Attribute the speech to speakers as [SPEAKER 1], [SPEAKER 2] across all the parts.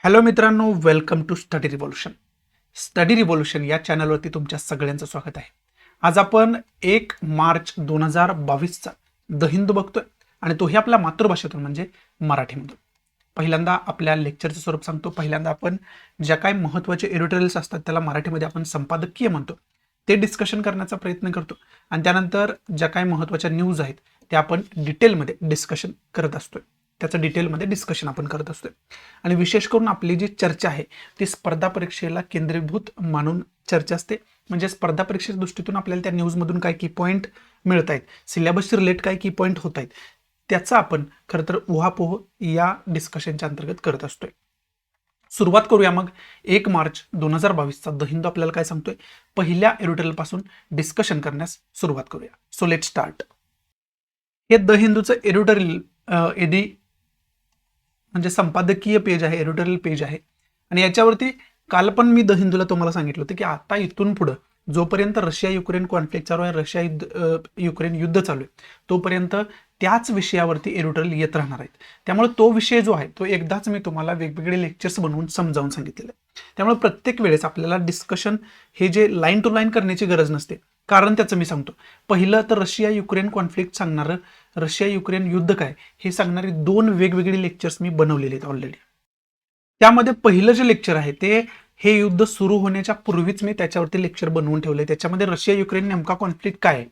[SPEAKER 1] Hello मित्रांनो, welcome to study revolution. Study revolution या चॅनलवरती तुमच्या सगळ्यांचं स्वागत आहे. आज आपण 1 मार्च 2022चा द हिंदू बघतोय आणि तोही आपल्या मातृभाषेतून म्हणजे मराठीमधून. पहिल्यांदा आपल्या लेक्चरचं स्वरूप सांगतो. पहिल्यांदा आपण ज्या काही महत्त्वाचे एडिटोरियल्स असतात त्याला मराठीमध्ये आपण संपादकीय म्हणतो, ते डिस्कशन करण्याचा प्रयत्न करतो आणि त्यानंतर ज्या काही महत्त्वाच्या न्यूज आहेत त्या आपण डिटेलमध्ये डिस्कशन करत असतोय. त्याचं डिटेलमध्ये डिस्कशन आपण करत असतोय आणि विशेष करून आपली जी चर्चा आहे ती स्पर्धा परीक्षेला केंद्रीभूत मानून चर्चा असते. म्हणजे स्पर्धा परीक्षेच्या दृष्टीतून आपल्याला त्या न्यूजमधून काय की पॉईंट मिळत आहेत, सिलेबसशी रिलेट काय की पॉईंट होत आहेत, त्याचा आपण खरं तर उहापोह या डिस्कशनच्या अंतर्गत करत असतोय. सुरुवात करूया मग. 1 मार्च 2022चा द हिंदू आपल्याला काय सांगतोय, पहिल्या एडिटोरियल पासून डिस्कशन करण्यास सुरुवात करूया. So let start. हे द हिंदूचं एडिटोरियल म्हणजे संपादकीय पेज आहे, एडिटोरियल पेज आहे आणि याच्यावरती काल पण मी द हिंदूला तुम्हाला सांगितलं होतं की आता इथून पुढं जोपर्यंत रशिया युक्रेन कॉन्फ्लिक्ट चालू आहे, युक्रेन युद्ध चालू आहे, तोपर्यंत त्याच विषयावरती एडिटोरियल येत राहणार आहेत. त्यामुळे तो विषय जो आहे तो एकदाच मी तुम्हाला वेगवेगळे लेक्चर्स बनवून समजावून सांगितलेलं आहे. त्यामुळे प्रत्येक वेळेस आपल्याला डिस्कशन हे जे लाईन टू लाईन करण्याची गरज नसते. कारण त्याचं मी सांगतो. पहिलं तर रशिया युक्रेन कॉन्फ्लिक्ट सांगणारं, रशिया युक्रेन युद्ध काय हे सांगणारी 2 वेगवेगळी लेक्चर्स मी बनवलेले आहेत ऑलरेडी. त्यामध्ये पहिलं जे लेक्चर आहे ते हे युद्ध सुरू होण्याच्या पूर्वीच मी त्याच्यावरती लेक्चर बनवून ठेवले. त्याच्यामध्ये रशिया युक्रेन नेमका कॉन्फ्लिक्ट काय आहे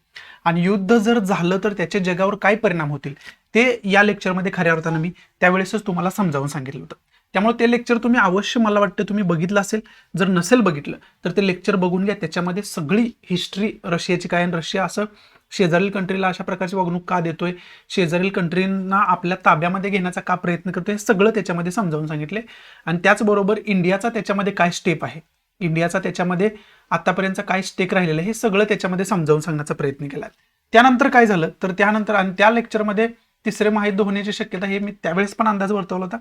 [SPEAKER 1] आणि युद्ध जर झालं तर त्याचे जगावर काय परिणाम होतील ते या लेक्चरमध्ये खऱ्या अर्थानं मी त्यावेळेसच तुम्हाला समजावून सांगितलं होतं. त्यामुळे ते लेक्चर तुम्ही अवश्य, मला वाटतं तुम्ही बघितलं असेल. जर नसेल बघितलं तर ते लेक्चर बघून घ्या. त्याच्यामध्ये सगळी हिस्ट्री रशियाची काय आणि रशिया असं शेजारील कंट्रीला अशा प्रकारची वागणूक का देतोय, शेजारील कंट्रींना आपल्या ताब्यामध्ये घेण्याचा का प्रयत्न करतोय, हे सगळं त्याच्यामध्ये समजावून सांगितले. आणि त्याचबरोबर इंडियाचा त्याच्यामध्ये काय स्टेप आहे, इंडियाचा त्याच्यामध्ये आतापर्यंत काय स्टेक राहिलेलं आहे, हे सगळं त्याच्यामध्ये समजावून सांगण्याचा प्रयत्न केला. त्यानंतर काय झालं तर त्यानंतर आणि त्या लेक्चरमध्ये तिसरे महायुद्ध होण्याची शक्यता हे मी त्यावेळेस पण अंदाज वर्तवला होता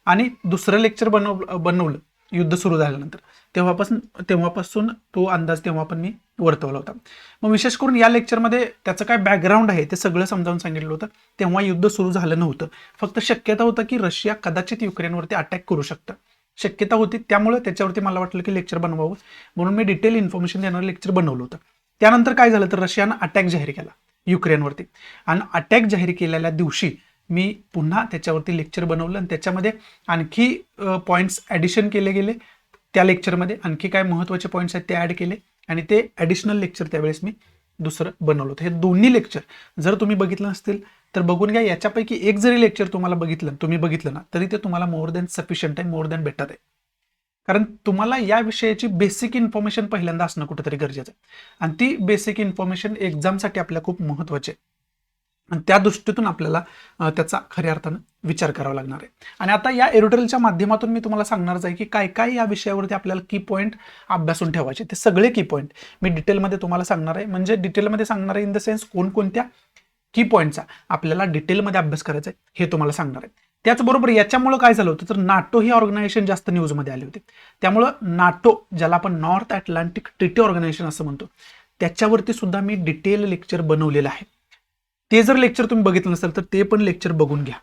[SPEAKER 1] आणि दुसरं लेक्चर बनवलं युद्ध सुरू झाल्यानंतर. तेव्हापासून तो अंदाज तेव्हा पण मी वर्तवला होता. मग विशेष करून या लेक्चरमध्ये त्याचं काय बॅकग्राऊंड आहे ते सगळं समजावून सांगितलं होतं. तेव्हा युद्ध सुरू झालं नव्हतं, फक्त शक्यता होतं की रशिया कदाचित युक्रेनवरती अटॅक करू शकतं, शक्यता होती. त्यामुळे त्याच्यावरती मला वाटलं की लेक्चर बनवावं म्हणून मी डिटेल इन्फॉर्मेशन देणारं लेक्चर बनवलं होतं. त्यानंतर काय झालं तर रशियानं अटॅक जाहीर केला युक्रेनवरती आणि अटॅक जाहीर केलेल्या दिवशी मी पुन्हा त्याच्यावरती लेक्चर बनवलं आणि त्याच्यामध्ये आणखी पॉईंट्स ॲडिशन केले गेले. त्या लेक्चरमध्ये आणखी काय महत्त्वाचे पॉईंट्स आहेत ते ॲड केले आणि ते ॲडिशनल लेक्चर त्यावेळेस मी दुसरं बनवलं होतं. हे दोन्ही लेक्चर जर तुम्ही बघितलं नसतील तर बघून घ्या. याच्यापैकी एक जरी लेक्चर तुम्ही बघितलं ना तरी ते तुम्हाला मोर दॅन सफिशियंट आहे, मोर दॅन बेटर आहे. कारण तुम्हाला या विषयाची बेसिक इन्फॉर्मेशन पहिल्यांदा असणं कुठेतरी गरजेचं आहे आणि ती बेसिक इन्फॉर्मेशन एक्झामसाठी आपल्याला खूप महत्त्वाची आहे आणि त्या दृष्टीतून आपल्याला त्याचा खऱ्या अर्थानं विचार करावा लागणार आहे. आणि आता या एडिटोरियलच्या माध्यमातून मी तुम्हाला सांगणारच आहे की काय काय या विषयावरती आपल्याला की पॉईंट अभ्यासून ठेवायचे. ते सगळे की पॉईंट मी डिटेलमध्ये तुम्हाला सांगणार आहे. म्हणजे डिटेलमध्ये सांगणार आहे इन द सेन्स कोणकोणत्या की पॉईंटचा आपल्याला डिटेलमध्ये अभ्यास करायचा आहे हे तुम्हाला सांगणार आहे. त्याचबरोबर याच्यामुळं काय झालं होतं तर नाटो ही ऑर्गनायझेशन जास्त न्यूजमध्ये आली होती. त्यामुळं नाटो, ज्याला आपण नॉर्थ अटलांटिक ट्रीटी ऑर्गनायझेशन असं म्हणतो, त्याच्यावरती सुद्धा मी डिटेल लेक्चर बनवलेलं आहे. ते जर लेक्चर तुम्ही बघितलं नसेल तर ते पण लेक्चर बघून घ्या.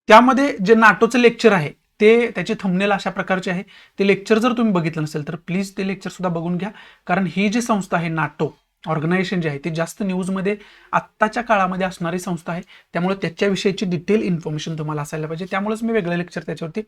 [SPEAKER 1] त्यामध्ये जे नाटोचं लेक्चर आहे ते त्याचे थंबनेल अशा प्रकारचे आहे. ते लेक्चर जर तुम्ही बघितलं नसेल तर प्लीज ते लेक्चर सुद्धा बघून घ्या. कारण ही जी संस्था आहे नाटो ऑर्गनायझेशन जे आहे ते जास्त न्यूजमध्ये आत्ताच्या काळामध्ये असणारी संस्था आहे. त्यामुळे त्याच्याविषयीची डिटेल इन्फॉर्मेशन तुम्हाला असायला पाहिजे. त्यामुळेच मी वेगळं लेक्चर त्याच्यावरती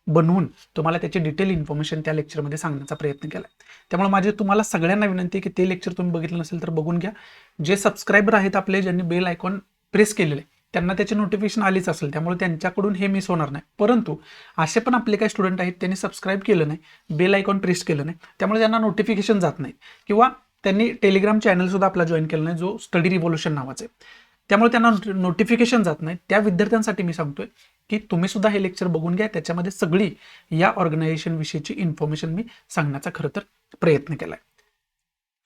[SPEAKER 1] बनवून तुम्हाला त्याची डिटेल इन्फॉर्मेशन त्या लेक्चरमध्ये सांगण्याचा प्रयत्न केला. त्यामुळे माझी तुम्हाला सगळ्यांना विनंती आहे की ते लेक्चर तुम्ही बघितलं नसेल तर बघून घ्या. जे सबस्क्रायबर आहेत आपले, ज्यांनी बेल आयकॉन प्रेस केलेले त्यांना त्याची नोटिफिकेशन आलीच असेल, त्यामुळे त्यांच्याकडून हे मिस होणार नाही. परंतु असे पण आपले काही स्टुडंट आहेत त्यांनी सबस्क्राईब केलं नाही, बेल आयकॉन प्रेस केलं नाही, त्यामुळे त्यांना नोटिफिकेशन जात नाही किंवा त्यांनी टेलिग्राम चॅनल सुद्धा आपला जॉईन केला नाही जो स्टडी रिव्होल्यूशन नावाचा आहे, त्यामुळे त्यांना नोटिफिकेशन जात नाही. त्या विद्यार्थ्यांसाठी मी सांगतोय की तुम्ही सुद्धा हे लेक्चर बघून घ्या. त्याच्यामध्ये सगळी या ऑर्गनायझेशन विषयीची इन्फॉर्मेशन मी सांगण्याचा खरं तर प्रयत्न केलाय.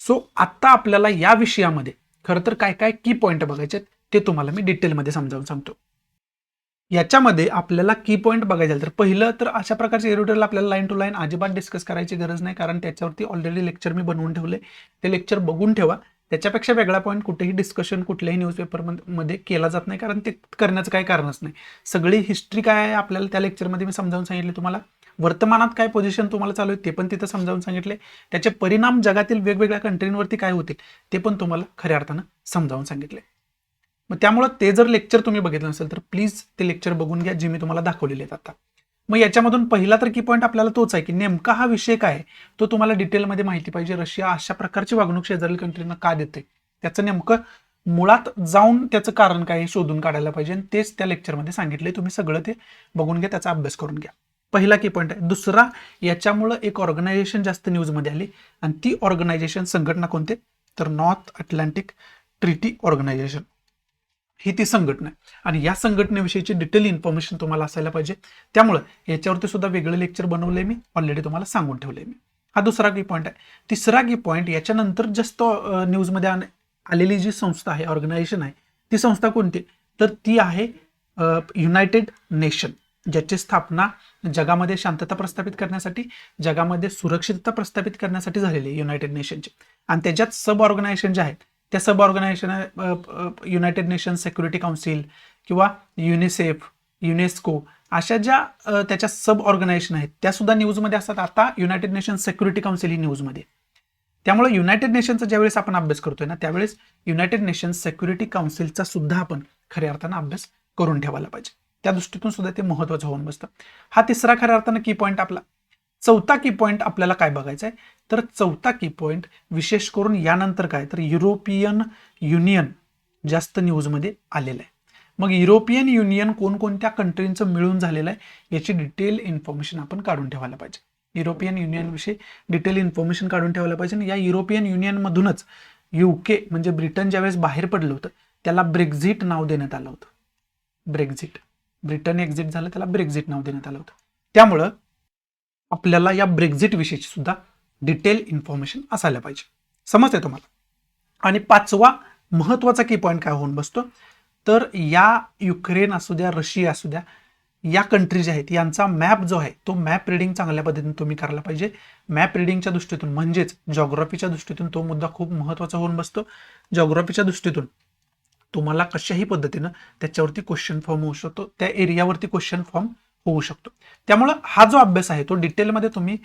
[SPEAKER 1] सो आत्ता आपल्याला या विषयामध्ये खरं तर काय काय की पॉईंट बघायचे ते तुम्हाला मी डिटेलमध्ये समजावून सांगतो. याच्यामध्ये आपल्याला की पॉईंट बघायचे तर पहिलं तर अशा प्रकारचे एडिटोरियल आपल्याला लाईन टू लाईन अजिबात डिस्कस करायची गरज नाही, कारण त्याच्यावरती ऑलरेडी लेक्चर मी बनवून ठेवले. ते लेक्चर बघून ठेवा. त्याच्यापेक्षा वेगळा पॉईंट कुठेही डिस्कशन कुठल्याही न्यूजपेपरमध्ये केला जात नाही, कारण ते करण्याचं काही कारणच नाही. सगळी हिस्ट्री काय आहे आपल्याला त्या लेक्चरमध्ये मी समजावून सांगितले तुम्हाला. वर्तमानात काय पोझिशन तुम्हाला चालू आहे ते पण तिथं समजावून सांगितले, त्याचे परिणाम जगातील वेगवेगळ्या कंट्रींवरती काय होतील ते पण तुम्हाला खऱ्या अर्थानं समजावून सांगितले. मग त्यामुळं ते जर लेक्चर तुम्ही बघितलं नसेल तर प्लीज ते लेक्चर बघून घ्या जे मी तुम्हाला दाखवलेले आहेत आता. मग याच्यामधून पहिला तर की पॉईंट आपल्याला तोच आहे की नेमका हा विषय काय आहे तो तुम्हाला डिटेलमध्ये माहिती पाहिजे. रशिया अशा प्रकारची वागणूक शेजारील कंट्रींना का देते, त्याचं नेमकं मुळात जाऊन त्याचं कारण काय शोधून काढायला पाहिजे आणि तेच त्या लेक्चरमध्ये सांगितले. तुम्ही सगळं ते बघून घ्या, त्याचा अभ्यास करून घ्या. पहिला की पॉईंट आहे. दुसरा, याच्यामुळं एक ऑर्गनायझेशन जास्त न्यूजमध्ये आली आणि ती ऑर्गनायझेशन संघटना कोणते तर नॉर्थ अटलांटिक ट्रिटी ऑर्गनायझेशन ही ती संघटना आहे आणि या संघटनेविषयीची डिटेल इन्फॉर्मेशन तुम्हाला असायला पाहिजे. त्यामुळे याच्यावरती सुद्धा वेगळं लेक्चर बनवलंय मी, ऑलरेडी तुम्हाला सांगून ठेवलंय मी. हा दुसरा की पॉईंट आहे. तिसरा की पॉईंट, याच्यानंतर जास्त न्यूजमध्ये आलेली जी संस्था आहे, ऑर्गनायझेशन आहे, ती संस्था कोणती तर ती आहे युनायटेड नेशन, ज्याची स्थापना जगामध्ये शांतता प्रस्थापित करण्यासाठी, जगामध्ये सुरक्षितता प्रस्थापित करण्यासाठी झालेली आहे युनायटेड नेशनची. आणि त्याच्यात सब ऑर्गनायझेशन जे आहेत त्या sub organisation United Nation Security Council किंवा युनिसेफ, युनेस्को अशा ज्या त्याच्या सब ऑर्गनायझेशन आहेत त्या सुद्धा न्यूजमध्ये असतात. आता युनायटेड नेशन सिक्युरिटी काउन्सिल ही न्यूजमध्ये. त्यामुळे युनायटेड नेशनचा ज्यावेळेस आपण अभ्यास करतोय ना त्यावेळेस युनायटेड नेशन सिक्युरिटी काउन्सिलचा सुद्धा आपण खऱ्या अर्थानं अभ्यास करून ठेवायला पाहिजे. त्या दृष्टीतून सुद्धा ते महत्त्वाचं होऊन बसतं. हा तिसरा खऱ्या अर्थानं की पॉईंट आपला. चौथा की पॉईंट आपल्याला काय बघायचा आहे तर चौथा की पॉईंट विशेष करून यानंतर काय तर युरोपियन युनियन जास्त न्यूजमध्ये आलेलं आहे. मग युरोपियन युनियन कोणकोणत्या कंट्रींचं मिळून झालेलं आहे याची डिटेल इन्फॉर्मेशन आपण काढून ठेवायला पाहिजे. युरोपियन युनियनविषयी डिटेल इन्फॉर्मेशन काढून ठेवायला पाहिजे. आणि या युरोपियन युनियनमधूनच UK म्हणजे ब्रिटन ज्यावेळेस बाहेर पडलं होतं त्याला ब्रेक्झिट नाव देण्यात आलं होतं. ब्रेक्झिट, ब्रिटन एक्झिट झालं त्याला ब्रेक्झिट नाव देण्यात आलं होतं. त्यामुळं आपल्याला या ब्रेक्झिट विषयीची सुद्धा डिटेल इन्फॉर्मेशन असायला पाहिजे. समजते तुम्हाला. आणि पाचवा महत्वाचा की पॉईंट काय होऊन बसतो तर या युक्रेन असू द्या, रशिया असू द्या, या कंट्री ज्या आहेत यांचा मॅप जो आहे तो मॅप रिडिंग चांगल्या पद्धतीने तुम्ही करायला पाहिजे. मॅप रिडिंगच्या दृष्टीतून म्हणजेच जॉग्राफीच्या दृष्टीतून तो मुद्दा खूप महत्त्वाचा होऊन बसतो. जॉग्राफीच्या दृष्टीतून तुम्हाला कशाही पद्धतीनं त्याच्यावरती क्वेश्चन फॉर्म होऊ शकतो, त्या एरियावरती क्वेश्चन फॉर्म होऊ शकतो. त्यामुळं हा जो अभ्यास आहे तो डिटेलमध्ये तुम्ही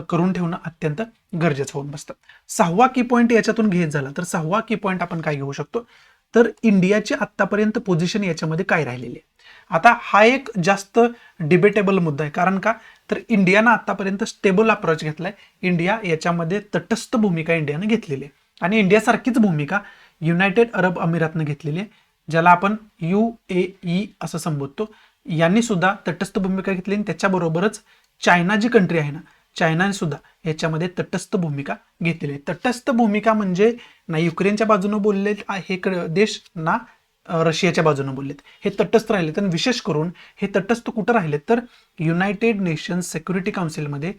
[SPEAKER 1] करून ठेवणं अत्यंत गरजेचं होऊन बसतं. सहावा की पॉईंट याच्यातून घेत झाला तर सहावा की पॉईंट आपण काय घेऊ शकतो तर इंडियाची आत्तापर्यंत पोझिशन याच्यामध्ये काय राहिलेली आहे. आता हा एक जास्त डिबेटेबल मुद्दा आहे. कारण का तर इंडियानं आतापर्यंत स्टेबल अप्रोच घेतलाय. इंडिया याच्यामध्ये तटस्थ भूमिका इंडियानं घेतलेली आहे आणि इंडियासारखीच भूमिका युनायटेड अरब अमिरातनं घेतलेली आहे, ज्याला आपण UAE असं संबोधतो. यांनी सुद्धा तटस्थ भूमिका घेतली आणि त्याच्याबरोबरच चायना जी कंट्री आहे ना चायनाने सुद्धा याच्यामध्ये तटस्थ भूमिका घेतलेली आहे. तटस्थ भूमिका म्हणजे ना युक्रेनच्या बाजूने बोलले हे देश ना रशियाच्या बाजूने बोललेत, हे तटस्थ राहिले. तर विशेष करून हे तटस्थ कुठं राहिलेत तर युनायटेड नेशन्स सिक्युरिटी काउन्सिलमध्ये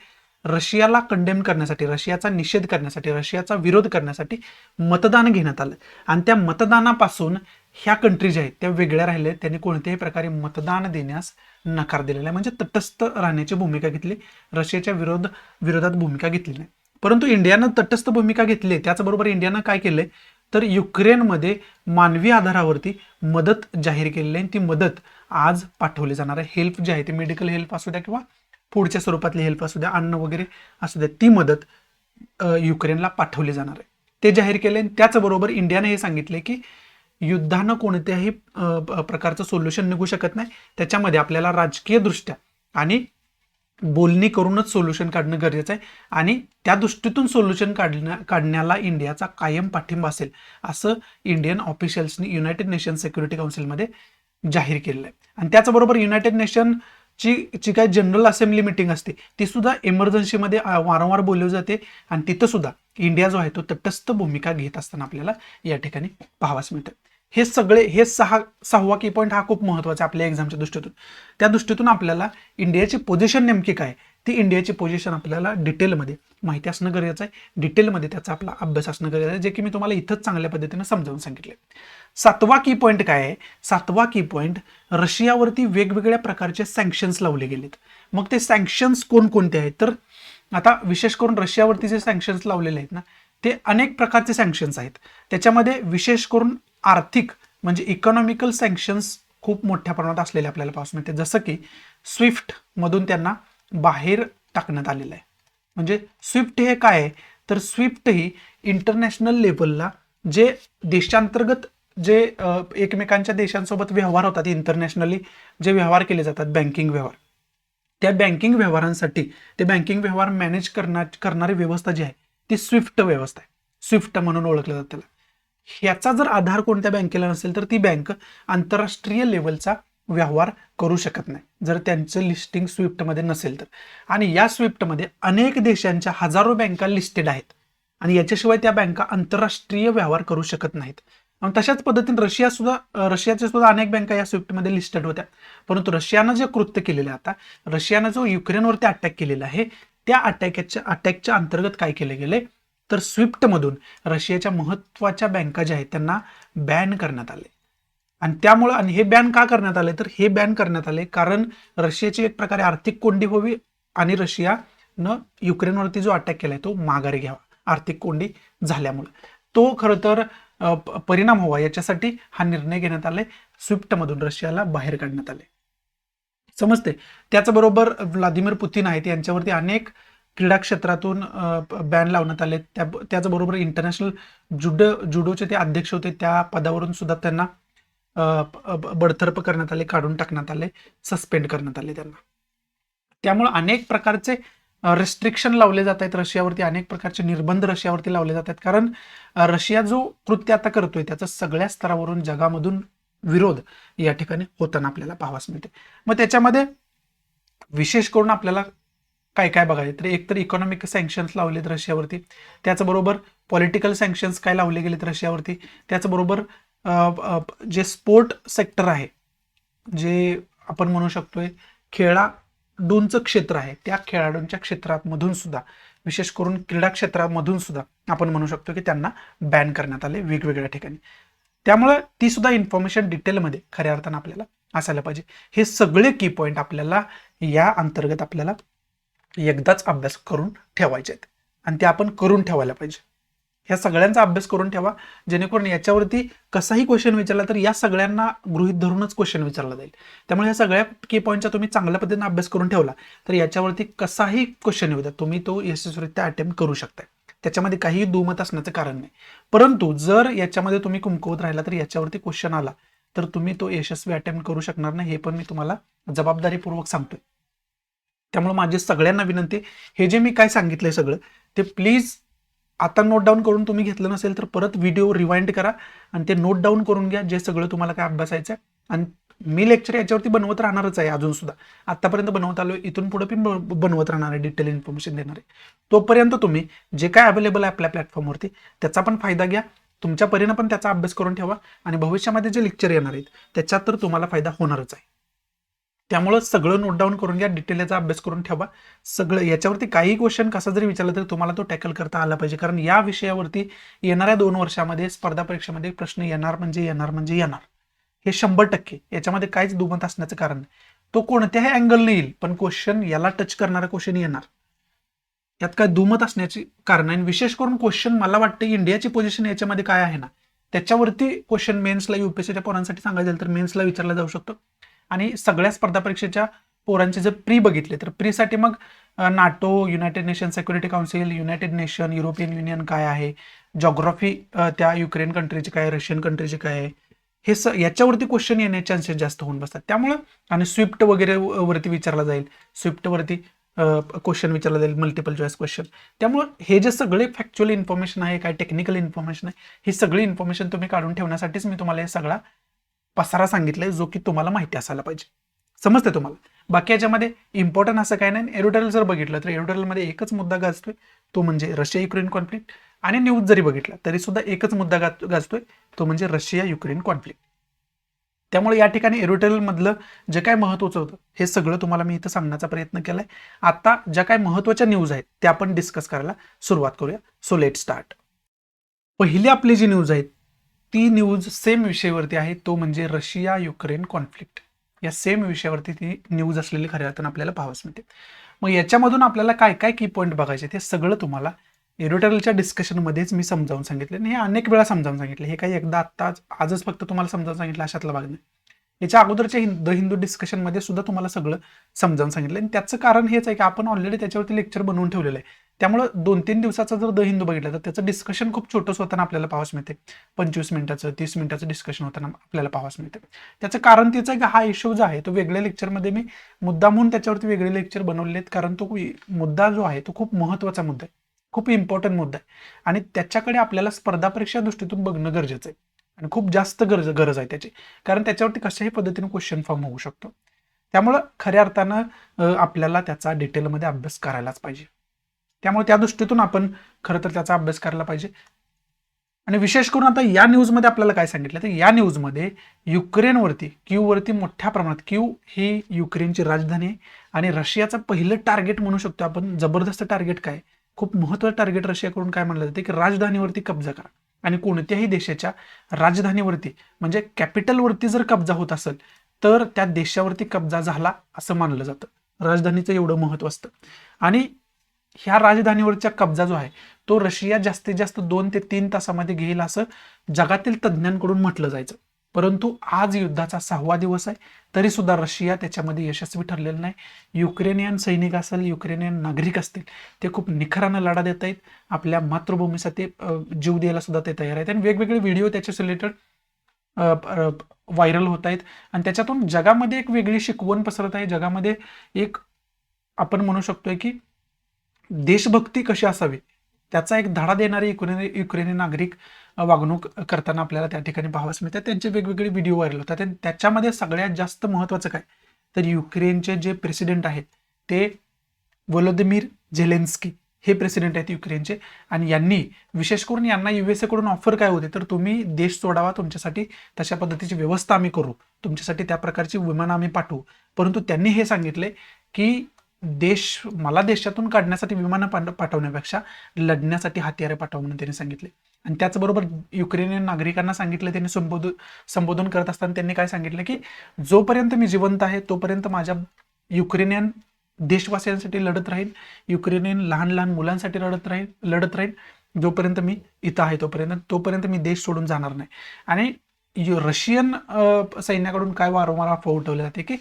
[SPEAKER 1] रशियाला कंडेम करण्यासाठी, रशियाचा निषेध करण्यासाठी, रशियाचा विरोध करण्यासाठी मतदान घेण्यात आलं आणि त्या मतदानापासून ह्या कंट्री ज्या आहेत त्या वेगळ्या राहिल्या. त्यांनी कोणत्याही प्रकारे मतदान देण्यास नकार दिलेला आहे, म्हणजे तटस्थ राहण्याची भूमिका घेतली, रशियाच्या विरोधात भूमिका घेतली नाही. परंतु इंडियानं तटस्थ भूमिका घेतली. त्याचबरोबर इंडियानं काय केलंय तर युक्रेनमध्ये मानवी आधारावरती मदत जाहीर केलेली आहे. ती मदत आज पाठवली जाणार आहे. हेल्प जी आहे ती मेडिकल हेल्प असू द्या किंवा फूडच्या स्वरूपातली हेल्प असू द्या, अन्न वगैरे असू द्या, ती मदत युक्रेनला पाठवली जाणार आहे ते जाहीर केले. त्याचबरोबर इंडियाने हे सांगितले की युद्धानं कोणत्याही प्रकारचं सोल्युशन निघू शकत नाही, त्याच्यामध्ये आपल्याला राजकीय दृष्ट्या आणि बोलणी करूनच सोल्युशन काढणं गरजेचं आहे आणि त्या दृष्टीतून सोल्युशन काढण्याला इंडियाचा कायम पाठिंबा असेल असं इंडियन ऑफिशियल्सनी युनायटेड नेशन सिक्युरिटी काउन्सिलमध्ये जाहीर केलेलं आहे. आणि त्याचबरोबर युनायटेड नेशनची काही जनरल असेंब्ली मिटिंग असते ती सुद्धा इमर्जन्सीमध्ये वारंवार बोलली जाते आणि तिथं सुद्धा इंडिया जो आहे तो तटस्थ भूमिका घेत असताना आपल्याला या ठिकाणी पाहावयास मिळतं. हे सगळे हे सहावा की पॉईंट हा खूप महत्त्वाचा आपल्या एक्झामच्या दृष्टीतून. त्या दृष्टीतून आपल्याला इंडियाची पोझिशन नेमकी काय ती इंडियाची पोझिशन आपल्याला डिटेलमध्ये माहिती असणं गरजेचं आहे. डिटेलमध्ये त्याचा आपला अभ्यास असणं गरजेचं आहे, जे की मी तुम्हाला इथंच चांगल्या पद्धतीने समजावून सांगितले. सातवा की पॉईंट काय आहे. सातवा की पॉईंट रशियावरती वेगवेगळ्या प्रकारचे सँक्शन्स लावले गेलेत. मग ते सँक्शन्स कोणकोणते आहेत तर आता विशेष करून रशियावरती जे सँक्शन्स लावलेले आहेत ना ते अनेक प्रकारचे सँक्शन्स आहेत. त्याच्यामध्ये विशेष करून आर्थिक म्हणजे इकॉनॉमिकल सँक्शन्स खूप मोठ्या प्रमाणात असलेले आपल्याला पाहावयास मिळते. जसं की स्विफ्ट मधून त्यांना बाहेर टाकण्यात आलेलं आहे. म्हणजे स्विफ्ट हे काय आहे, तर स्विफ्ट ही इंटरनॅशनल लेवलला जे देशांतर्गत जे एकमेकांच्या देशांसोबत व्यवहार होतात, इंटरनॅशनली जे व्यवहार केले जातात बँकिंग व्यवहार, त्या बँकिंग व्यवहारांसाठी ते बँकिंग व्यवहार मॅनेज करणारी व्यवस्था जी आहे ती स्विफ्ट व्यवस्था आहे. स्विफ्ट म्हणून ओळखलं जातं त्याला. ह्याचा जर आधार कोणत्या बँकेला नसेल तर ती बँक आंतरराष्ट्रीय लेवलचा व्यवहार करू शकत नाही, जर त्यांचं लिस्टिंग स्विफ्टमध्ये नसेल तर. आणि या स्विफ्टमध्ये अनेक देशांच्या हजारो बँका लिस्टेड आहेत आणि याच्याशिवाय त्या बँका आंतरराष्ट्रीय व्यवहार करू शकत नाहीत. तशाच पद्धतीने रशियाच्या सुद्धा अनेक बँका या स्विफ्टमध्ये लिस्टेड होत्या. परंतु रशियानं जे कृत्य केलेलं आहे, आता रशियानं जो युक्रेनवरती अटॅक केलेला आहे, त्या अटॅकच्या अंतर्गत काय केले गेले, तर स्विफ्टमधून रशियाच्या महत्वाच्या बँका ज्या आहेत त्यांना बॅन करण्यात आले. आणि त्यामुळे, आणि हे बॅन का करण्यात आले, तर हे बॅन करण्यात आले कारण रशियाची एक प्रकारे आर्थिक कोंडी व्हावी आणि रशियानं युक्रेनवरती जो अटॅक केलाय तो माघारी घ्यावा, आर्थिक कोंडी झाल्यामुळे. तो खरं तर परिणाम व्हावा याच्यासाठी हा निर्णय घेण्यात आलाय, स्विफ्टमधून रशियाला बाहेर काढण्यात आले. समजते. त्याचबरोबर व्लादिमीर पुतीन आहेत, यांच्यावरती अनेक क्रीडा क्षेत्रातून बॅन लावण्यात आले. त्याचबरोबर इंटरनॅशनल जुडोचे ते अध्यक्ष होते, त्या पदावरून सुद्धा त्यांना बडतर्फ करण्यात आले, काढून टाकण्यात आले, सस्पेंड करण्यात आले त्यांना. त्यामुळे अनेक प्रकारचे रेस्ट्रिक्शन लावले जात आहेत रशियावरती, अनेक प्रकारचे निर्बंध रशियावरती लावले जात आहेत. कारण रशिया जो कृत्य आता करतोय त्याचा सगळ्या स्तरावरून जगामधून विरोध या ठिकाणी होताना आपल्याला पाहावास मिळते. मग त्याच्यामध्ये विशेष करून आपल्याला काय काय बघायचं, तर एक तर इकॉनॉमिक सँक्शन्स लावलेत रशियावरती, त्याचबरोबर पॉलिटिकल सँक्शन्स काय लावले गेलेत रशियावरती, त्याचबरोबर जे स्पोर्ट सेक्टर आहे, जे आपण म्हणू शकतोय खेळाडूंचं क्षेत्र आहे, त्या खेळाडूंच्या क्षेत्रामधून सुद्धा, विशेष करून क्रीडा क्षेत्रामधून सुद्धा आपण म्हणू शकतो की त्यांना बॅन करण्यात आले वेगवेगळ्या ठिकाणी. त्यामुळे ती सुद्धा इन्फॉर्मेशन डिटेलमध्ये खऱ्या अर्थानं आपल्याला असायला पाहिजे. हे सगळे की पॉईंट आपल्याला या अंतर्गत आपल्याला एकदाच अभ्यास करून ठेवायचे आहेत आणि ते आपण करून ठेवायला पाहिजे. ह्या सगळ्यांचा अभ्यास करून ठेवा, जेणेकरून याच्यावरती कसाही क्वेश्चन विचारला तर या सगळ्यांना गृहीत धरूनच क्वेश्चन विचारला जाईल. त्यामुळे या सगळ्या की पॉईंटचा तुम्ही चांगल्या पद्धतीने अभ्यास करून ठेवला तर याच्यावरती कसाही क्वेश्चन येऊ द्या, तुम्ही तो यशस्वीरित्या अटेम्प्ट करू शकताय. त्याच्यामध्ये काहीही दुमत असण्याचं कारण नाही. परंतु जर याच्यामध्ये तुम्ही कुमकुवत राहिला तर याच्यावरती क्वेश्चन आला तर तुम्ही तो यशस्वी अटेम्प्ट करू शकणार नाही, हे पण मी तुम्हाला जबाबदारीपूर्वक सांगतोय. त्यामुळे माझी सगळ्यांना विनंती, हे जे मी काय सांगितलंय सगळं ते प्लीज आता नोट डाऊन करून तुम्ही घेतलं नसेल तर परत व्हिडिओ रिवाइंड करा आणि ते नोट डाऊन करून घ्या, जे सगळं तुम्हाला काय अभ्यासायचं आहे. आणि मी लेक्चर याच्यावरती बनवत राहणारच आहे, अजून सुद्धा आतापर्यंत बनवत आलोय, इथून पुढे पण बनवत राहणार आहे, डिटेल इन्फॉर्मेशन देणार आहे. तोपर्यंत तुम्ही जे काय अवेलेबल आहे आपल्या प्लॅटफॉर्मवरती त्याचा पण फायदा घ्या, तुमच्या परीनं पण त्याचा अभ्यास करून ठेवा आणि भविष्यामध्ये जे लेक्चर येणार आहेत त्याच्यात तर तुम्हाला फायदा होणारच आहे. त्यामुळे सगळं नोट डाऊन करून घ्या, डिटेल याचा अभ्यास करून ठेवा. सगळं याच्यावरती काही क्वेश्चन कसा जरी विचारला तरी तुम्हाला तो टॅकल करता आला पाहिजे, कारण या विषयावरती येणाऱ्या 2 वर्षामध्ये स्पर्धा परीक्षेमध्ये प्रश्न येणार म्हणजे येणार, हे 100%. याच्यामध्ये काहीच दुमत असण्याचं कारण नाही. तो कोणत्याही अँगलने येईल पण क्वेश्चन याला टच करणारा क्वेश्चन येणार, यात काय दुमत असण्याची कारण नाही. विशेष करून क्वेश्चन मला वाटतं इंडियाची पोझिशन याच्यामध्ये काय आहे ना त्याच्यावरती क्वेश्चन मेन्सला, युपीएससीच्या पोरांसाठी सांगायचं झालं तर मेन्सला विचारला जाऊ शकतो. आणि सगळ्या स्पर्धा परीक्षेच्या पोरांचे जर प्री बघितले तर प्रीसाठी मग NATO, United Nation Security council, United nation, European union काय आहे, जॉग्राफी त्या युक्रेन कंट्रीची काय, रशियन कंट्रीची काय आहे, हे याच्यावरती क्वेश्चन येण्याचे चान्सेस जास्त होऊन बसतात. त्यामुळे आणि स्विफ्ट वगैरे वरती विचारला जाईल, स्विफ्टवरती क्वेश्चन विचारला जाईल, मल्टिपल चॉईस क्वेश्चन. त्यामुळे हे जे सगळे फॅक्च्युअल इन्फॉर्मेशन आहे, काय टेक्निकल इन्फॉर्मेशन आहे, ही सगळी इन्फॉर्मेशन तुम्ही काढून ठेवण्यासाठीच मी तुम्हाला हे सगळा पसारा सांगितलाय जो की तुम्हाला माहिती असायला पाहिजे. समजते तुम्हाला? बाकी याच्यामध्ये इम्पॉर्टंट असं काय नाही. एरोटेल जर बघितलं तर एरोटेलमध्ये एकच मुद्दा गाजतोय, तो म्हणजे रशिया युक्रेन कॉन्फ्लिक्ट. आणि न्यूज जरी बघितला तरी सुद्धा एकच मुद्दा गाजतोय, तो म्हणजे रशिया युक्रेन कॉन्फ्लिक्ट. त्यामुळे या ठिकाणी एरोटेल मधलं जे काय महत्वाचं होतं हे सगळं तुम्हाला मी इथं सांगण्याचा प्रयत्न केलाय. आता ज्या काय महत्वाच्या न्यूज आहेत त्या आपण डिस्कस करायला सुरुवात करूया. So let start. पहिली आपली जी न्यूज आहे ती न्यूज सेम विषयावरती आहे, तो म्हणजे रशिया युक्रेन कॉन्फ्लिक्ट. या सेम विषयावरती ती न्यूज असलेली खऱ्या अर्थानं आपल्याला पाहावंच मिळते. मग याच्यामधून आपल्याला काय काय की पॉईंट बघायचे ते सगळं तुम्हाला एरोटेलच्या डिस्कशनमध्येच मी समजावून सांगितले आणि हे अनेक वेळा समजावून सांगितले. हे काही एकदा आजच फक्त तुम्हाला समजावून सांगितलं अशातला भाग नाही. याच्या अगोदरच्या द हिंदू डिस्कशनमध्ये सुद्धा तुम्हाला सगळं समजावून सांगितलं आणि त्याचं कारण हेच आहे की आपण ऑलरेडी त्याच्यावरती लेक्चर बनवून ठेवलेलं आहे. त्यामुळे 2-3 दिवसाचा जर द हिंदू बघितलं तर त्याचं डिस्कशन खूप छोटंसं होताना आपल्याला पाहावयास मिळते. 25 मिनिटाचं 30 मिनिटाचं डिस्कशन होताना आपल्याला पाहावयास मिळते. त्याचं कारण तेच आहे की हा इश्यू जो आहे तो वेगळ्या लेक्चरमध्ये मी मुद्दामून त्याच्यावरती वेगळे लेक्चर बनवलेत, कारण तो मुद्दा जो आहे तो खूप महत्त्वाचा मुद्दा आहे, खूप इम्पॉर्टंट मुद्दा आहे आणि त्याच्याकडे आपल्याला स्पर्धा परीक्षा दृष्टीतून बघणं गरजेचं आहे आणि खूप जास्त गरज आहे त्याची, कारण त्याच्यावरती कशाही पद्धतीने क्वेश्चन फॉर्म होऊ शकतो. त्यामुळं खऱ्या अर्थानं आपल्याला त्याचा डिटेलमध्ये अभ्यास करायलाच पाहिजे. त्यामुळे त्या दृष्टीतून आपण खरं तर त्याचा अभ्यास करायला पाहिजे. आणि विशेष करून आता या न्यूजमध्ये आपल्याला काय सांगितलं तर या न्यूजमध्ये युक्रेनवरती क्यूवरती मोठ्या प्रमाणात, क्यू ही युक्रेनची राजधानी आहे आणि रशियाचं पहिलं टार्गेट म्हणू शकतो आपण, जबरदस्त टार्गेट काय, खूप महत्त्वाचं टार्गेट रशियाकडून काय म्हणलं जाते की राजधानीवरती कब्जा करा. आणि कोणत्याही देशाच्या राजधानीवरती म्हणजे कॅपिटलवरती जर कब्जा होत असेल तर त्या देशावरती कब्जा झाला असं मानलं जातं. राजधानीचं एवढं महत्त्व असतं आणि ह्या राजधानीवरचा कब्जा जो आहे तो रशिया जास्तीत जास्त 2 ते 3 तासामध्ये घेईल असं जगातील तज्ज्ञांकडून म्हटलं जायचं. परंतु आज युद्धाचा 6वा दिवस आहे तरी सुद्धा रशिया त्याच्यामध्ये यशस्वी ठरलेलं नाही. युक्रेनियन सैनिक असेल, युक्रेनियन नागरिक असतील, ते खूप निखरानं लढा देत आहेत. आपल्या मातृभूमीसाठी जीव द्यायला सुद्धा ते तयार आहेत आणि वेगवेगळे व्हिडिओ त्याच्या रिलेटेड व्हायरल होत आहेत आणि त्याच्यातून जगामध्ये एक वेगळी शिकवण पसरत आहे. जगामध्ये एक आपण म्हणू शकतोय की देशभक्ती कशी असावी त्याचा एक धडा देणारे युक्रेनी नागरिक वागणूक करताना आपल्याला त्या ठिकाणी पाहावयास मिळतात. त्यांचे वेगवेगळे व्हिडिओ व्हायरल होतात. त्याच्यामध्ये सगळ्यात जास्त महत्त्वाचं काय तर युक्रेनचे जे प्रेसिडेंट आहेत ते व्लोदिमीर झेलेन्स्की हे प्रेसिडेंट आहेत युक्रेनचे आणि यांनी विशेष करून यांना USA कडून ऑफर काय होते तर तुम्ही देश सोडावा, तुमच्यासाठी तशा पद्धतीची व्यवस्था आम्ही करू, तुमच्यासाठी त्या प्रकारची विमानं आम्ही पाठवू. परंतु त्यांनी हे सांगितले की मला देशातून काढण्यासाठी विमानं पाठवण्यापेक्षा लढण्यासाठी हत्यारे पाठवा म्हणून त्यांनी सांगितले. आणि त्याचबरोबर युक्रेनियन नागरिकांना सांगितलं, त्यांनी संबोधन करत असताना त्यांनी काय सांगितलं की जोपर्यंत मी जिवंत आहे तोपर्यंत माझ्या युक्रेनियन देशवासियांसाठी लढत राहील, युक्रेनियन लहान लहान मुलांसाठी लढत राहील. जोपर्यंत मी इथं आहे तोपर्यंत मी देश सोडून जाणार नाही. आणि रशियन सैन्याकडून काय वारंवार अफवा उठवले जाते की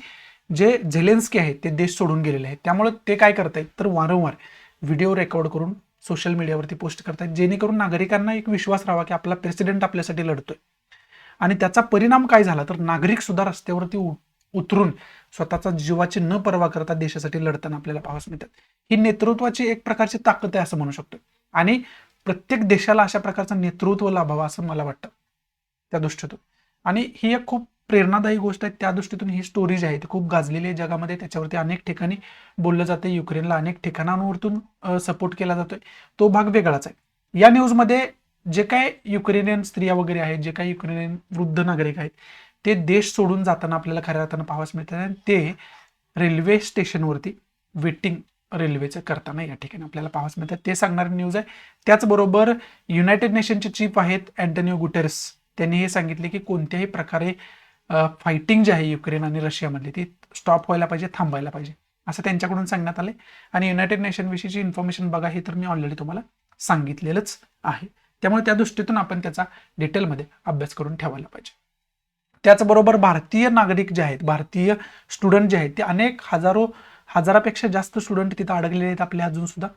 [SPEAKER 1] जे झेलेन्स्की आहेत ते देश सोडून गेलेले आहेत, त्यामुळे ते काय करतायत तर वारंवार व्हिडिओ रेकॉर्ड करून सोशल मीडियावरती पोस्ट करतायत, जेणेकरून नागरिकांना एक विश्वास राहावा की आपला प्रेसिडेंट आपल्यासाठी लढतोय. आणि त्याचा परिणाम काय झाला तर नागरिक सुद्धा रस्त्यावरती उतरून स्वतःचा जीवाची न पर्वा करता देशासाठी लढताना आपल्याला पाहावयास मिळतात. ही नेतृत्वाची एक प्रकारची ताकद आहे असं म्हणू शकतो आणि प्रत्येक देशाला अशा प्रकारचं नेतृत्व लाभावं असं मला वाटतं त्या दृष्टीतून. आणि ही एक खूप प्रेरणादायी गोष्ट आहे. त्या दृष्टीतून ही स्टोरी जी आहे ती खूप गाजलेली आहे जगामध्ये. त्याच्यावरती अनेक ठिकाणी बोललं जाते, युक्रेनला अनेक ठिकाणांवरतून सपोर्ट केला जातोय. तो भाग वेगळाच आहे. या न्यूजमध्ये जे काय युक्रेनियन स्त्रिया वगैरे आहेत, जे काही युक्रेनियन वृद्ध नागरिक आहेत ते देश सोडून जाताना आपल्याला खऱ्या अर्थानं पाहावयास मिळतात आणि ते रेल्वे स्टेशनवरती वेटिंग रेल्वेचं करताना या ठिकाणी आपल्याला पाहावयास मिळतात. ते सांगणारी न्यूज आहे. त्याचबरोबर युनायटेड नेशनचे चीफ आहेत अँटोनिओ गुटेरेस, त्यांनी हे सांगितले की कोणत्याही प्रकारे फायटिंग जी आहे युक्रेन आणि रशियामधली ती स्टॉप व्हायला पाहिजे, थांबायला पाहिजे असं त्यांच्याकडून सांगण्यात आले. आणि युनायटेड नेशन विषयीची इन्फॉर्मेशन बघा, हे तर मी ऑलरेडी तुम्हाला सांगितलेलंच आहे. त्यामुळे त्या दृष्टीतून आपण त्याचा डिटेलमध्ये अभ्यास करून ठेवायला पाहिजे. त्याचबरोबर भारतीय नागरिक जे आहेत, भारतीय स्टुडंट जे आहेत ते अनेक हजारापेक्षा जास्त स्टुडंट तिथं अडकलेले आहेत. आपले अजून सुद्धा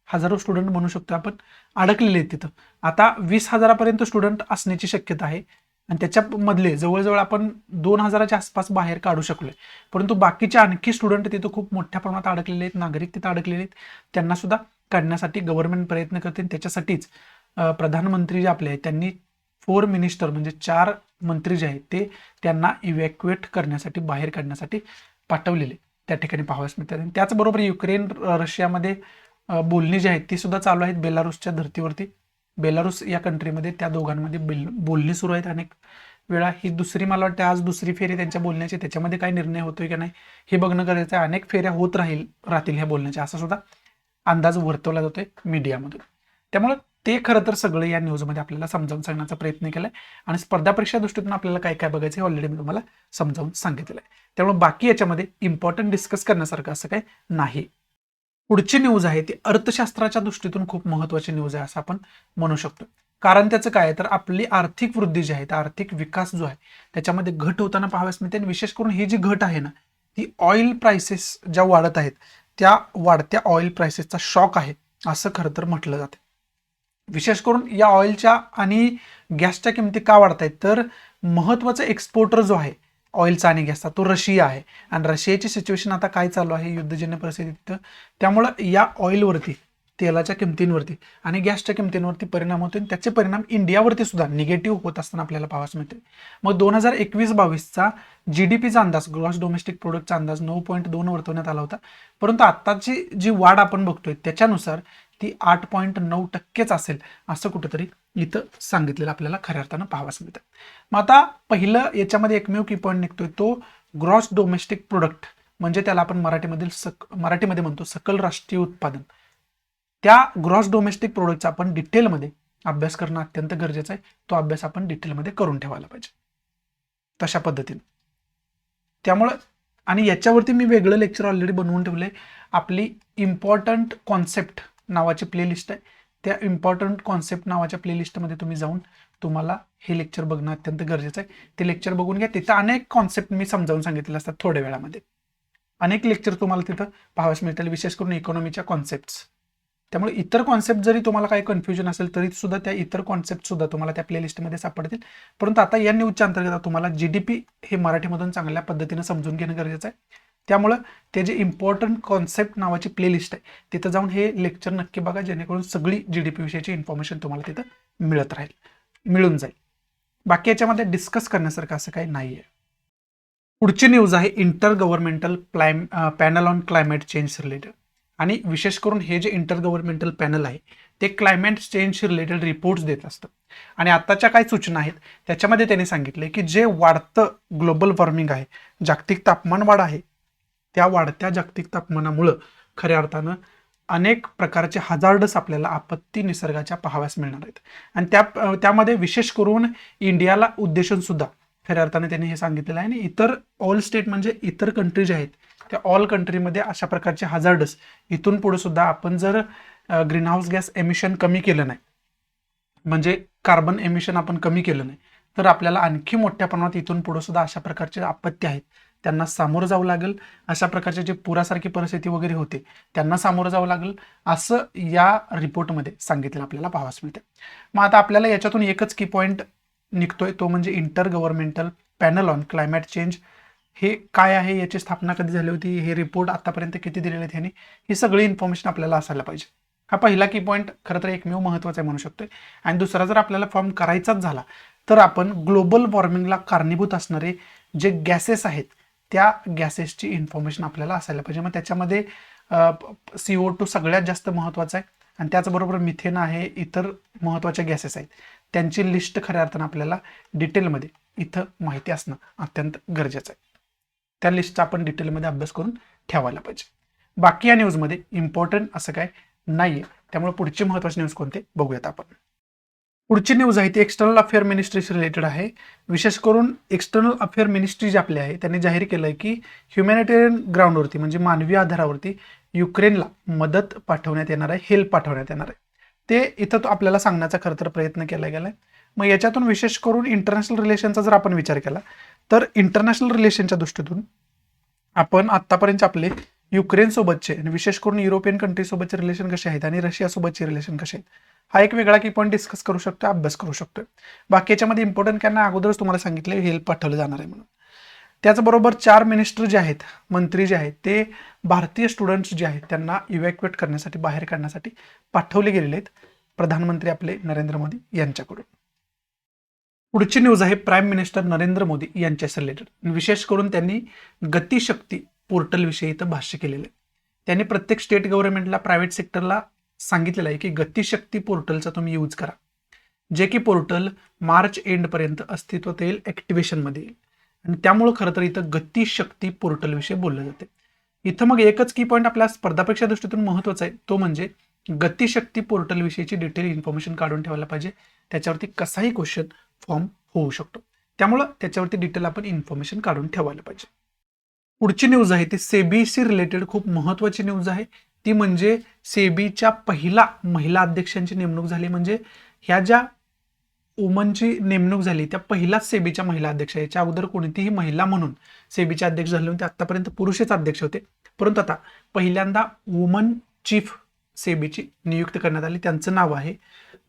[SPEAKER 1] हजारो स्टुडंट म्हणू शकतो आपण अडकलेले आहेत तिथं. आता 20,000पर्यंत स्टुडंट असण्याची शक्यता आहे आणि त्याच्यामधले जवळजवळ आपण 2,000च्या आसपास बाहेर काढू शकलोय. परंतु बाकीचे आणखी स्टुडंट तिथं खूप मोठ्या प्रमाणात अडकलेले आहेत, नागरिक तिथं अडकलेले आहेत. त्यांना सुद्धा काढण्यासाठी गव्हर्नमेंट प्रयत्न करते. त्याच्यासाठीच प्रधानमंत्री जे आपले आहेत त्यांनी 4 मिनिस्टर म्हणजे 4 मंत्री जे आहेत ते त्यांना इव्हॅक्युएट करण्यासाठी, बाहेर काढण्यासाठी पाठवलेले त्या ठिकाणी पाहावयास मिळतात. आणि त्याचबरोबर युक्रेन रशियामध्ये बोलणी जी आहेत ती सुद्धा चालू आहेत. बेलारूसच्या धर्तीवरती, बेलारूस या कंट्रीमध्ये त्या दोघांमध्ये बोलणी सुरू आहेत अनेक वेळा. ही दुसरी, मला वाटतं आज दुसरी फेरी त्यांच्या बोलण्याची. त्याच्यामध्ये काय निर्णय होतोय की नाही हे बघणं गरजेचं आहे. अनेक फेऱ्या होत राहतील ह्या बोलण्याच्या असा सुद्धा अंदाज वर्तवला जातोय मीडियामधून. त्यामुळे ते खरं तर सगळं या न्यूजमध्ये आपल्याला समजावून सांगण्याचा प्रयत्न केलाय. आणि स्पर्धा परीक्षा दृष्टीतून आपल्याला काय काय बघायचं हे ऑलरेडी मी तुम्हाला समजावून सांगितलेलं आहे. त्यामुळे बाकी याच्यामध्ये इम्पॉर्टंट डिस्कस करण्यासारखं असं काही नाही. पुढची न्यूज आहे ती अर्थशास्त्राच्या दृष्टीतून खूप महत्त्वाची न्यूज आहे असं आपण म्हणू शकतो. कारण त्याचं काय आहे तर आपली आर्थिक वृद्धी जी आहे, आर्थिक विकास जो आहे त्याच्यामध्ये घट होताना पाहाव्यास मिळते. आणि विशेष करून ही जी घट आहे ना, ती ऑइल प्राइसेस ज्या वाढत आहेत त्या वाढत्या ऑइल प्राइसेसचा शॉक आहे असं खरं तर म्हटलं जातं. विशेष करून या ऑइलच्या आणि गॅसच्या किमती का वाढत आहेत तर महत्वाचा एक्सपोर्टर जो आहे ऑइलचा आणि गॅसचा तो रशिया आहे. आणि रशियाची सिच्युएशन आता काय चालू आहे युद्धजन्य परिस्थितीत, त्यामुळं या ऑइलवरती, तेलाच्या किमतींवरती आणि गॅसच्या किमतींवरती परिणाम होतो. आणि त्याचे परिणाम इंडियावरती सुद्धा निगेटिव्ह होत असताना आपल्याला पाहावयास मिळते. मग 2021-22चा GDPचा अंदाज, ग्रॉस डोमेस्टिक प्रोडक्टचा अंदाज 9.2 वर्तवण्यात आला होता. परंतु आत्ताची जी वाढ आपण बघतोय त्याच्यानुसार ती 8.9% असेल असं कुठेतरी इथं सांगितलेलं आपल्याला खऱ्या अर्थानं पाहावयास मिळतं. मग आता पहिलं याच्यामध्ये एकमेव की पॉईंट निघतोय तो ग्रॉस डोमेस्टिक प्रोडक्ट, म्हणजे त्याला आपण मराठीमध्ये म्हणतो सकल राष्ट्रीय उत्पादन. त्या ग्रॉस डोमेस्टिक प्रोडक्टचा आपण डिटेलमध्ये अभ्यास करणं अत्यंत गरजेचं आहे. तो अभ्यास आपण डिटेलमध्ये करून ठेवायला पाहिजे तशा पद्धतीने. त्यामुळं आणि याच्यावरती मी वेगळं लेक्चर ऑलरेडी बनवून ठेवलंय. आपली इम्पॉर्टंट कॉन्सेप्ट नावाची प्लेलिस्ट आहे. त्या इम्पॉर्टंट कॉन्सेप्ट नावाच्या प्लेलिस्टमध्ये तुम्ही जाऊन तुम्हाला हे लेक्चर बघणं अत्यंत गरजेचं आहे. ते लेक्चर बघून घ्या. तिथं अनेक कॉन्सेप्ट मी समजावून सांगितलेले असतात थोड्या वेळामध्ये. अनेक लेक्चर तुम्हाला तिथं पाहावयास मिळतील, विशेष करून इकॉनॉमीच्या कॉन्सेप्ट्स. त्यामुळे इतर कॉन्सेप्ट जरी तुम्हाला काही कन्फ्युजन असेल तरी सुद्धा त्या इतर कॉन्सेप्ट सुद्धा तुम्हाला त्या प्लेलिस्टमध्ये सापडतील. परंतु आता या न्यूजच्या अंतर्गत तुम्हाला GDP हे मराठीमधून चांगल्या पद्धतीने समजून घेणं गरजेचं आहे. त्यामुळं ते जे इम्पॉर्टंट कॉन्सेप्ट नावाची प्लेलिस्ट आहे तिथं जाऊन हे लेक्चर नक्की बघा, जेणेकरून सगळी GDP विषयीची इन्फॉर्मेशन तुम्हाला तिथं मिळून जाईल. बाकी याच्यामध्ये डिस्कस करण्यासारखं असं काही नाही आहे. पुढची न्यूज आहे inter governmental panel on climate change related. आणि विशेष करून हे जे इंटर गव्हर्नमेंटल पॅनल आहे ते क्लायमेट चेंज रिलेटेड रिपोर्ट्स देत असतं. आणि आताच्या काय सूचना आहेत त्याच्यामध्ये त्यांनी सांगितले की जे वाढतं ग्लोबल वॉर्मिंग आहे, जागतिक तापमान वाढ आहे, त्या वाढत्या जागतिक तापमानामुळं खऱ्या अर्थानं अनेक प्रकारचे हजार्डस आपल्याला आपत्ती निसर्गाच्या पाहाव्यास मिळणार आहेत. आणि त्यामध्ये विशेष करून इंडियाला उद्देशून सुद्धा खऱ्या अर्थाने त्यांनी हे सांगितलेलं आहे. आणि इतर ऑल स्टेट म्हणजे इतर कंट्रीज आहेत त्या ऑल कंट्रीमध्ये अशा प्रकारचे हजार्डस इथून पुढे सुद्धा आपण जर ग्रीनहाऊस गॅस एमिशन कमी केलं नाही, म्हणजे कार्बन एमिशन आपण कमी केलं नाही, तर आपल्याला आणखी मोठ्या प्रमाणात इथून पुढे सुद्धा अशा प्रकारचे आपत्ती आहेत त्यांना सामोरं जावं लागेल. अशा प्रकारचे जे पुरासारखी परिस्थिती वगैरे होते त्यांना सामोरं जावं लागेल असं या रिपोर्टमध्ये सांगितलं आपल्याला पाहावयास मिळते. मग आता आपल्याला याच्यातून एकच की पॉईंट निघतोय तो म्हणजे inter governmental panel on climate change हे काय आहे, याची स्थापना कधी झाली होती, हे रिपोर्ट आतापर्यंत किती दिलेले आहेत ह्यांनी, ही सगळी इन्फॉर्मेशन आपल्याला असायला पाहिजे. हा पहिला की पॉईंट खरं तर एकमेव महत्त्वाचा आहे म्हणू शकतोय. आणि दुसरा जर आपल्याला फॉर्म करायचाच झाला तर आपण ग्लोबल वॉर्मिंगला कारणीभूत असणारे जे गॅसेस आहेत त्या गॅसेसची इन्फॉर्मेशन आपल्याला असायला पाहिजे. मग त्याच्यामध्ये CO2 सगळ्यात जास्त महत्त्वाचा आहे आणि त्याचबरोबर मिथेन आहे, इतर महत्त्वाच्या गॅसेस आहेत त्यांची लिस्ट खऱ्या अर्थानं आपल्याला डिटेलमध्ये इथं माहिती असणं अत्यंत गरजेचं आहे. त्या लिस्टचा आपण डिटेलमध्ये अभ्यास करून ठेवायला पाहिजे. बाकी या न्यूजमध्ये इम्पॉर्टंट असं काय नाहीये. त्यामुळे पुढची महत्त्वाची न्यूज कोणते बघूयात आपण. पुढची न्यूज आहे ती एक्सटर्नल अफेअर मिनिस्ट्रीशी रिलेटेड आहे. विशेष करून एक्सटर्नल अफेअर मिनिस्ट्री जे आपले आहे त्यांनी जाहीर केलं आहे की ह्युमॅनिटेरियन ग्राउंडवरती म्हणजे मानवी आधारावरती युक्रेनला मदत पाठवण्यात येणार आहे, हेल्प पाठवण्यात येणार आहे. ते इथं तो आपल्याला सांगण्याचा खरं तर प्रयत्न केला गेला आहे. मग याच्यातून विशेष करून इंटरनॅशनल रिलेशनचा जर आपण विचार केला तर इंटरनॅशनल रिलेशनच्या दृष्टीतून आपण आत्तापर्यंत आपले युक्रेनसोबतचे आणि विशेष करून युरोपियन कंट्रीसोबतचे रिलेशन कसे आहेत आणि रशियासोबतचे रिलेशन कसे आहेत हा एक वेगळा की पॉईंट डिस्कस करू शकतो, अभ्यास करू शकतो. बाकी याच्यामध्ये इम्पॉर्टंट काय नाही, अगोदरच तुम्हाला सांगितलं हेल्प पाठवलं जाणार आहे म्हणून. त्याचबरोबर 4 मिनिस्टर जे आहेत, मंत्री जे आहेत ते भारतीय स्टुडंट्स जे आहेत त्यांना इव्हॅक्युएट करण्यासाठी, बाहेर काढण्यासाठी पाठवले गेलेले आहेत प्रधानमंत्री आपले नरेंद्र मोदी यांच्याकडून. पुढची न्यूज आहे प्राईम मिनिस्टर नरेंद्र मोदी यांच्याशी रिलेटेड. विशेष करून त्यांनी गतिशक्ती पोर्टल विषयी इथं भाष्य केलेलं आहे. त्यांनी प्रत्येक स्टेट गव्हर्नमेंटला, प्रायव्हेट सेक्टरला सांगितलेलं आहे की गतिशक्ती पोर्टलचा तुम्ही यूज करा, जे की पोर्टल मार्च एंडपर्यंत अस्तित्वात येईल, ॲक्टिव्हेशनमध्ये येईल. आणि त्यामुळं खरं तर इथं गतिशक्ती पोर्टल विषयी बोललं जाते. इथं मग एकच की पॉईंट आपल्या स्पर्धापरीक्षा दृष्टीतून महत्त्वाचा आहे तो म्हणजे गतिशक्ती पोर्टल विषयीची डिटेल इन्फॉर्मेशन काढून ठेवायला पाहिजे. त्याच्यावरती कसाही क्वेश्चन फॉर्म होऊ शकतो, त्यामुळं त्याच्यावरती डिटेल आपण इन्फॉर्मेशन काढून ठेवायला पाहिजे. पुढची न्यूज आहे ती सेबीशी रिलेटेड खूप महत्त्वाची न्यूज आहे. ती म्हणजे सेबीच्या पहिला महिला अध्यक्षांची नेमणूक झाली. म्हणजे ह्या ज्या वुमनची नेमणूक झाली त्या पहिल्याच सेबीच्या महिला अध्यक्ष. याच्या अगोदर कोणतीही महिला म्हणून सेबीचे अध्यक्ष झाले होते. आतापर्यंत पुरुषच अध्यक्ष होते, परंतु आता पहिल्यांदा वुमन चीफ सेबीची नियुक्त करण्यात आली. त्यांचं नाव आहे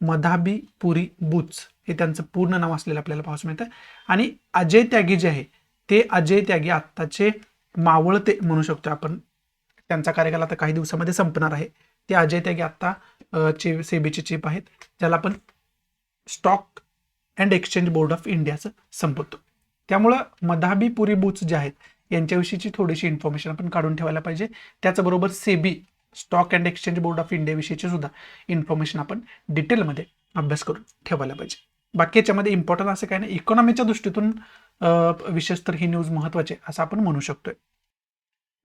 [SPEAKER 1] मधाबी पुरी बुच, हे त्यांचं पूर्ण नाव असलेलं आपल्याला पाहायला मिळतं. आणि अजय त्यागी जे आहे ते अजय त्यागी आत्ताचे मावळते म्हणू शकतो आपण, त्यांचा कार्यकाल आता काही दिवसामध्ये संपणार आहे. ते अजय त्यागी आत्ता सेबीचे चीफ आहेत, ज्याला आपण stock and exchange board of इंडियाचं संपवतो. त्यामुळं मधाबी पुरी बुच जे आहेत यांच्याविषयीची थोडीशी इन्फॉर्मेशन आपण काढून ठेवायला पाहिजे. त्याचबरोबर SEBI stock and exchange board of India विषयीची सुद्धा इन्फॉर्मेशन आपण डिटेलमध्ये अभ्यास करून ठेवायला पाहिजे. बाकी याच्यामध्ये इम्पॉर्टंट असं काय नाही, इकॉनॉमीच्या दृष्टीतून विशेष तर ही न्यूज महत्वाची आहे असं आपण म्हणू शकतोय.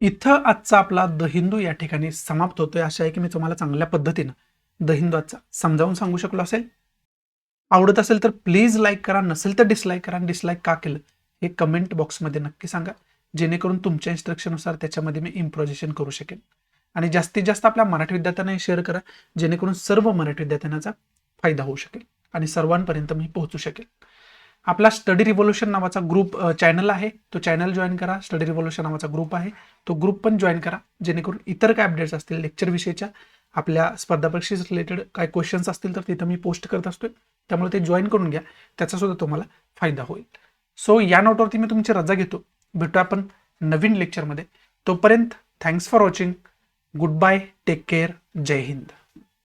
[SPEAKER 1] इथं आजचा आपला द हिंदू या ठिकाणी समाप्त होतोय. आशा आहे की मी तुम्हाला चांगल्या पद्धतीनं द हिंदू आजचा समजावून सांगू शकलो असेल. आवडत असेल तर प्लीज लाईक करा, नसेल तर डिसलाईक करा. डिसलाईक का केलं हे कमेंट बॉक्समध्ये नक्की सांगा, जेणेकरून तुमच्या इन्स्ट्रक्शननुसार त्याच्यामध्ये मी इम्प्रोव्हायझेशन करू शकेन. आणि जास्तीत जास्त आपल्या मराठी विद्यार्थ्यांना शेअर करा, जेणेकरून सर्व मराठी विद्यार्थ्यांचा फायदा होऊ शकेल आणि सर्वांपर्यंत मी पोहोचू शकेल. आपला स्टडी रिव्होल्यूशन नावाचा ग्रुप चॅनल आहे, तो चॅनल जॉईन करा. स्टडी रिव्होल्यूशन नावाचा ग्रुप आहे, तो ग्रुप पण जॉईन करा, जेणेकरून इतर काय अपडेट्स असतील लेक्चर विषयीच्या, आपल्या स्पर्धा परीक्षेशी रिलेटेड काय क्वेश्चन्स असतील तर तिथं मी पोस्ट करत असतोय. त्यामुळे ते जॉईन करून घ्या, त्याचा सुद्धा तुम्हाला फायदा होईल. सो या नोटवरती मी तुमची रजा घेतो. भेटू आपण नवीन लेक्चरमध्ये. तोपर्यंत thanks for watching. Good bye, take care, जय हिंद.